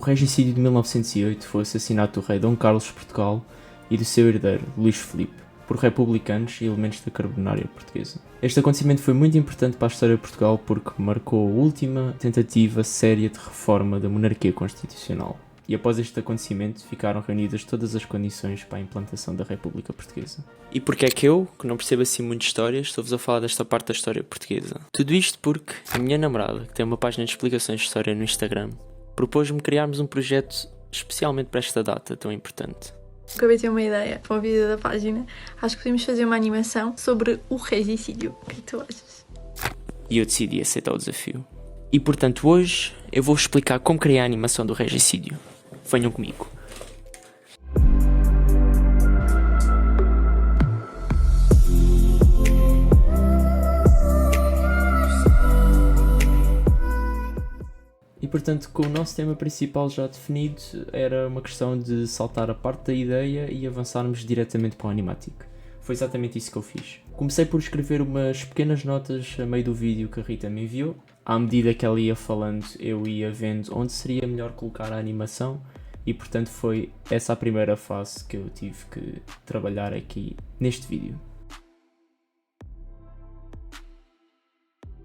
regicídio de 1908 foi o assassinato do rei Dom Carlos de Portugal e do seu herdeiro, Luís Filipe, por republicanos e elementos da Carbonária portuguesa. Este acontecimento foi muito importante para a história de Portugal porque marcou a última tentativa séria de reforma da monarquia constitucional. E após este acontecimento ficaram reunidas todas as condições para a implantação da República Portuguesa. E porque é que eu, que não percebo assim muito de história, estou-vos a falar desta parte da história portuguesa? Tudo isto porque a minha namorada, que tem uma página de explicações de história no Instagram, propôs-me criarmos um projeto especialmente para esta data tão importante. Acabei de ter uma ideia para o vídeo da página. Acho que podemos fazer uma animação sobre o regicídio. O que tu achas? E eu decidi aceitar o desafio. E portanto hoje eu vou explicar como criar a animação do regicídio. Venham comigo. E portanto, com o nosso tema principal já definido, era uma questão de saltar a parte da ideia e avançarmos diretamente para o animatic. Foi exatamente isso que eu fiz. Comecei por escrever umas pequenas notas a meio do vídeo que a Rita me enviou. À medida que ela ia falando, eu ia vendo onde seria melhor colocar a animação e portanto foi essa a primeira fase que eu tive que trabalhar aqui neste vídeo.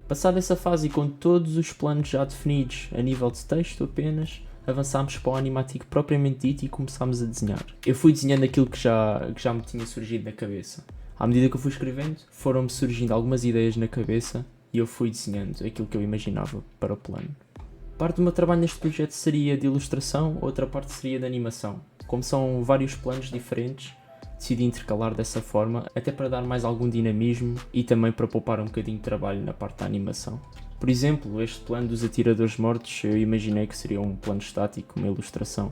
Passada essa fase e com todos os planos já definidos a nível de texto apenas, avançámos para o animatic propriamente dito e começámos a desenhar. Eu fui desenhando aquilo que já me tinha surgido na cabeça. À medida que eu fui escrevendo, foram-me surgindo algumas ideias na cabeça e eu fui desenhando aquilo que eu imaginava para o plano. Parte do meu trabalho neste projeto seria de ilustração, outra parte seria de animação. Como são vários planos diferentes, decidi intercalar dessa forma, até para dar mais algum dinamismo e também para poupar um bocadinho de trabalho na parte da animação. Por exemplo, este plano dos atiradores mortos eu imaginei que seria um plano estático, uma ilustração.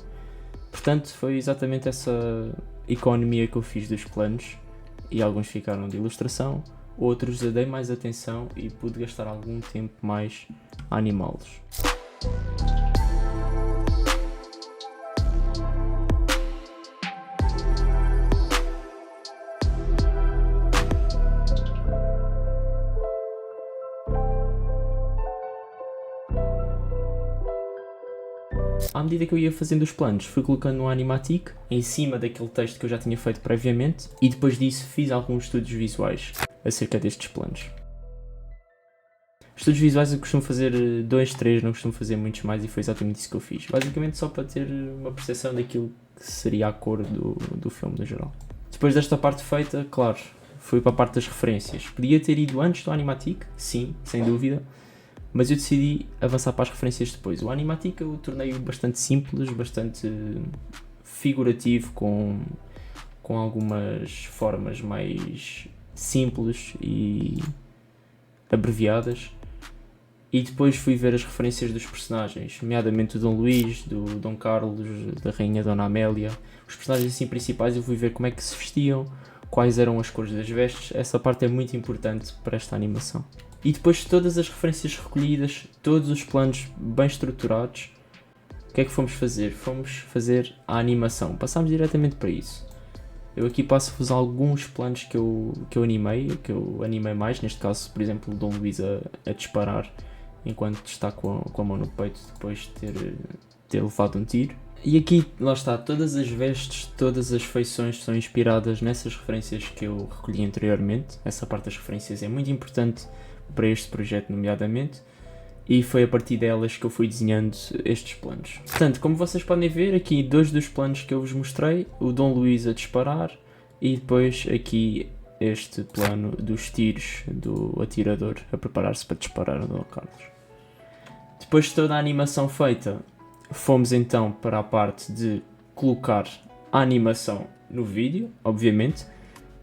Portanto, foi exatamente essa economia que eu fiz dos planos e alguns ficaram de ilustração, outros eu dei mais atenção e pude gastar algum tempo mais a animá-los. À medida que eu ia fazendo os planos, fui colocando no animatic em cima daquele texto que eu já tinha feito previamente e depois disso fiz alguns estudos visuais acerca destes planos. Estudos visuais eu costumo fazer 2, 3, não costumo fazer muitos mais e foi exatamente isso que eu fiz. Basicamente só para ter uma percepção daquilo que seria a cor do filme no geral. Depois desta parte feita, claro, fui para a parte das referências. Podia ter ido antes do animatic, sim, sem dúvida. Mas eu decidi avançar para as referências depois. O animatic eu tornei-o bastante simples, bastante figurativo, com algumas formas mais simples e abreviadas. E depois fui ver as referências dos personagens, nomeadamente do Dom Luís, do Dom Carlos, da Rainha Dona Amélia. Os personagens assim principais eu fui ver como é que se vestiam, quais eram as cores das vestes. Essa parte é muito importante para esta animação. E depois de todas as referências recolhidas, todos os planos bem estruturados, o que é que fomos fazer? Fomos fazer a animação, passámos diretamente para isso. Eu aqui passo-vos alguns planos que eu animei mais, neste caso, por exemplo, o Dom Luís a disparar, enquanto está com a mão no peito depois de ter levado um tiro. E aqui, lá está, todas as vestes, todas as feições são inspiradas nessas referências que eu recolhi anteriormente. Essa parte das referências é muito importante para este projeto nomeadamente, e foi a partir delas que eu fui desenhando estes planos. Portanto, como vocês podem ver, aqui 2 dos planos que eu vos mostrei, o Dom Luís a disparar e depois aqui este plano dos tiros do atirador a preparar-se para disparar o Dom Carlos. Depois de toda a animação feita, fomos então para a parte de colocar a animação no vídeo, obviamente.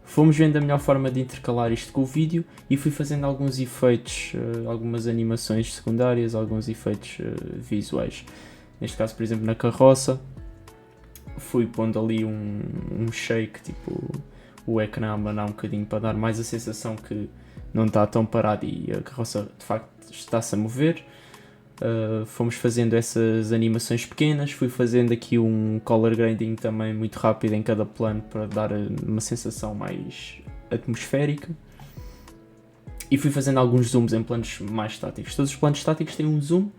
Fomos vendo a melhor forma de intercalar isto com o vídeo e fui fazendo alguns efeitos, algumas animações secundárias, alguns efeitos visuais. Neste caso, por exemplo, na carroça, fui pondo ali um shake, tipo o ecrã a manar um bocadinho para dar mais a sensação que não está tão parado e a carroça de facto está-se a mover. Fomos fazendo essas animações pequenas, fui fazendo aqui um color grading também muito rápido em cada plano para dar uma sensação mais atmosférica e fui fazendo alguns zooms em planos mais estáticos. Todos os planos estáticos têm um zoom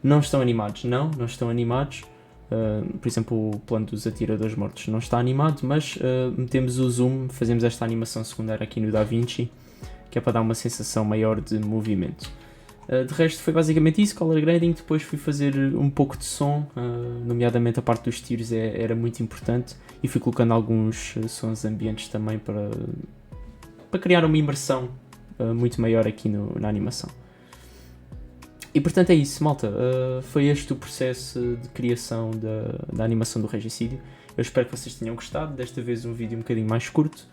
Não estão animados, não estão animados. Por exemplo, o plano dos atiradores mortos não está animado, mas metemos o zoom, fazemos esta animação secundária aqui no DaVinci, que é para dar uma sensação maior de movimento. De resto foi basicamente isso, color grading. Depois fui fazer um pouco de som, nomeadamente a parte dos tiros era muito importante, e fui colocando alguns sons ambientes também para criar uma imersão muito maior aqui na animação. E portanto é isso, malta. Foi este o processo de criação da animação do Regicídio. Eu espero que vocês tenham gostado. Desta vez um vídeo um bocadinho mais curto,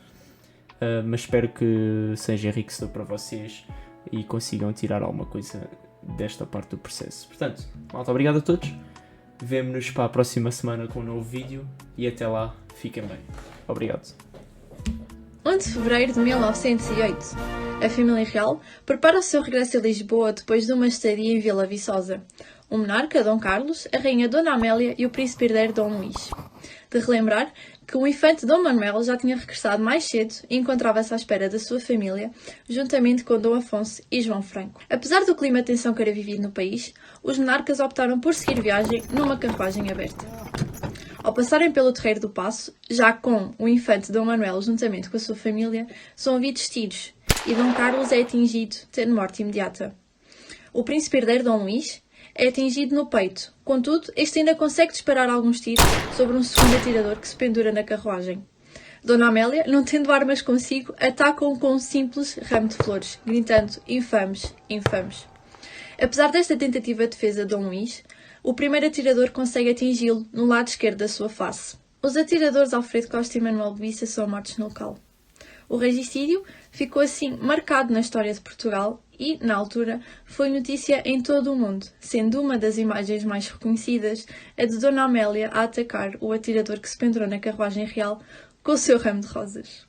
mas espero que seja enriquecedor para vocês e consigam tirar alguma coisa desta parte do processo. Portanto, malta, obrigado a todos. Vemo-nos para a próxima semana com um novo vídeo e até lá, fiquem bem. Obrigado. 1 de fevereiro de 1908. A família real prepara o seu regresso a Lisboa depois de uma estadia em Vila Viçosa. O monarca, Dom Carlos, a rainha Dona Amélia e o príncipe herdeiro Dom Luís. De relembrar que o infante Dom Manuel já tinha regressado mais cedo e encontrava-se à espera da sua família, juntamente com Dom Afonso e João Franco. Apesar do clima de tensão que era vivido no país, os monarcas optaram por seguir viagem numa carruagem aberta. Ao passarem pelo Terreiro do Paço, já com o infante Dom Manuel juntamente com a sua família, são ouvidos tiros e Dom Carlos é atingido, tendo morte imediata. O príncipe herdeiro Dom Luís é atingido no peito, contudo, este ainda consegue disparar alguns tiros sobre um segundo atirador que se pendura na carruagem. Dona Amélia, não tendo armas consigo, atacam com um simples ramo de flores, gritando "infames, infames". Apesar desta tentativa de defesa de Dom Luís, o primeiro atirador consegue atingi-lo no lado esquerdo da sua face. Os atiradores Alfredo Costa e Manuel Bessa são mortos no local. O regicídio ficou assim marcado na história de Portugal e, na altura, foi notícia em todo o mundo, sendo uma das imagens mais reconhecidas a de Dona Amélia a atacar o atirador que se pendurou na carruagem real com o seu ramo de rosas.